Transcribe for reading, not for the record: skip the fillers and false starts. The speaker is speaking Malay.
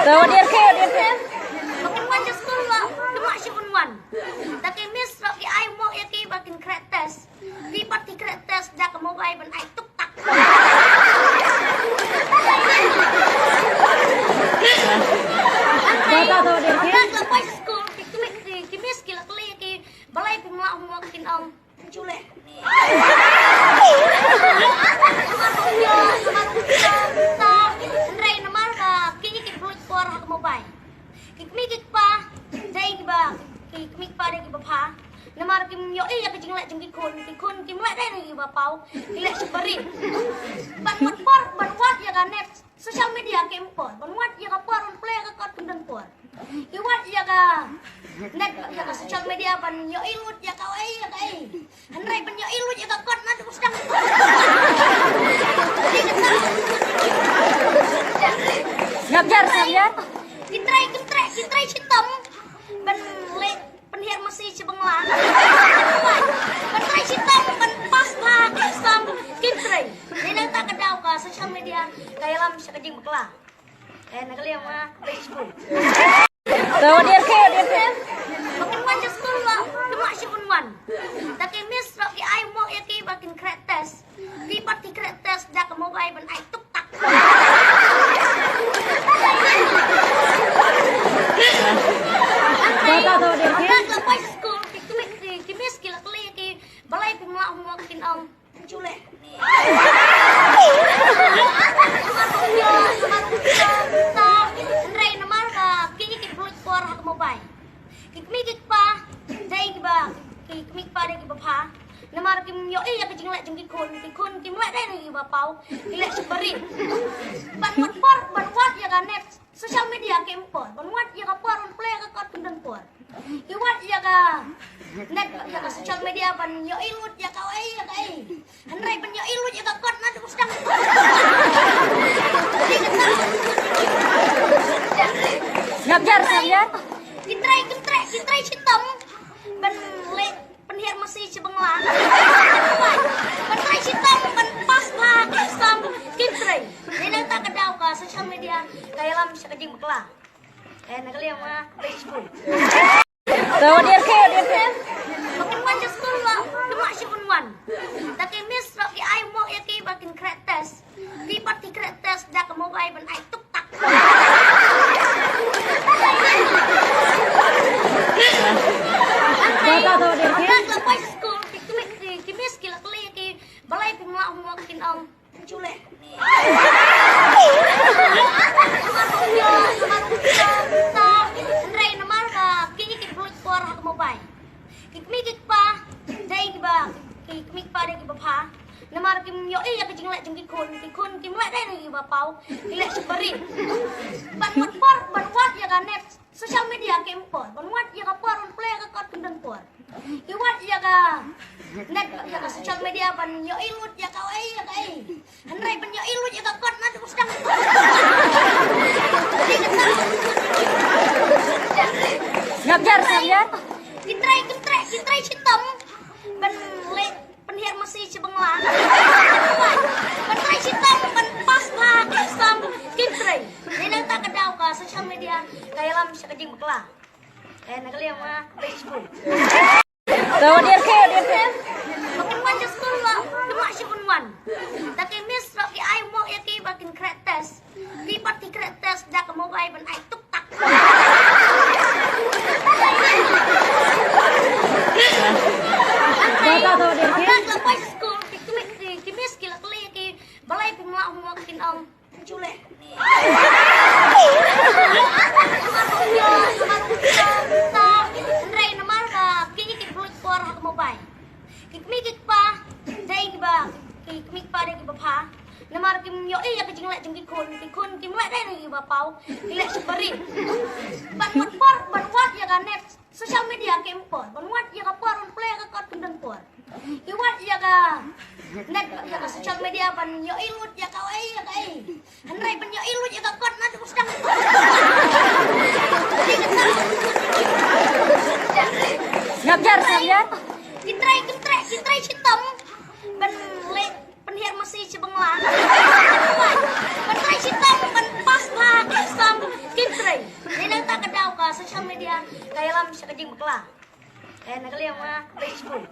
So dear kid. Makin manja sekolah, cuma siapun wan. Tapi miss roki ai mau ya ki bakin kreates. Di parti kreates dah ke mobile ben ai tuk tak. So dear kid. Ada lepas sekolah ki miss ki lakli ki balai pemulak mau kin cule. Andrei namar ka kini ki buat por ke mobile. Kikmik pa, day ba, kikmik pa day ba pa. Namar kim yo ya ke jingla jing kikun kim la day ni ba pau. Dila seberin. Ban wat ya ka net social media ke impor. Ban wat ya ka por on play ka kot kundan por. Ki wat ya ka net ya ka social media ban yo ilut ya ka ai ya ka ai. Hanrai ban yo ilut ya ka kot na tu sedang. Ngabjar. Kitrai hitam ban le penhiar masih cebenglang. Ban trai hitam ban pas lah kisam kitrai. Dia tak kedau ka social media kayak lam sekejing beklah. Nakali yang mah Facebook. So dear kid. Makin manja sekolah cuma siapun wan. Tapi miss roki ai mau ya ki bakin kreates. Di parti kreates dah ke mobile ben ai tuk tak. So dear kid. Ada lepas sekolah ki miss ki lakli ki balai pemulak mau kin cule. Andrei namar ka kini ki buat por ke mobile. Kikmik pa, day ba, kikmik pa day ba pa. Namar kim yo ya ke jingla jing kikun kim la day ni ba pau. Dila seberin. Ban wat ya ka net social media ke impor. Ban wat ya ka por on play ka kot kundan por. Ki wat ya ka net ya ka social media ban yo ilut ya ka ai ya ka ai. Hanrai ban yo ilut ya ka kot na tu sedang. Ngabjar. Kitrai hitam ban le penhiar masih cebenglang. Ban trai hitam ban pas lah kisam kitrai. Dia tak kedau ka social media kayak lam sekejing beklah. Nakali yang mah Facebook. So dear kid. Makin manja sekolah cuma siapun wan. Tapi miss roki ai mau ya ki bakin kreates. Di parti kreates dah ke mobile ben ai tuk tak. So dear kid. Ada lepas sekolah ki miss ki lakli ki balai pemulak mau kin cule. Andrei namar ka kini ki buat por ke mobile. Kikmik pa, day ba, kikmik pa day ba pa. Namar kim yo ya ke jingla jing kikun kim la day ni ba pau. Dila seberin. Ban wat ya ka net social media ke impor. Ban wat ya ka por on play ka kot kundan por. Ki wat ya ka net ya ka social media ban yo ilut ya ka ai ya ka ai. Hanrai ban yo ilut ya ka kot na tu sedang. Ngabjar. Kitrai hitam ban le penhiar masih cebenglang. Ban trai hitam ban pas lah kisam kitrai. Dia tak kedau ka social media kayak lam sekejing beklah. Nakali yang mah Facebook. So dear kid. Makin manja sekolah cuma siapun wan. Tapi miss roki ai mau ya ki bakin kreates. Di parti kreates dah ke mobile ben ai tuk tak. So dear kid. Ada lepas sekolah ki miss ki lakli ki balai pemulak mau kin cule. Andrei namar ka kini ki buat por ke mobile. Kikmik pa, day ba, kikmik pa day ba pa. Namar kim yo ya ke jingla jing kikun kim la day ni ba pau. Dila seberin. Ban wat ya ka net social media ke impor. Ban wat ya ka por on play ka kot kundan por. Ki wat ya ka net ya ka social media ban yo ilut ya ka ai ya ka ai. Hanrai ban yo ilut ya ka kot na tu sedang. Ngabjar. Kitrai hitam ban le penhiar masih cebenglang. Ban trai hitam ban pas lah kisam kitrai. social media kaya lam sa kajing bakla. Kaya nagali ang mga Facebook.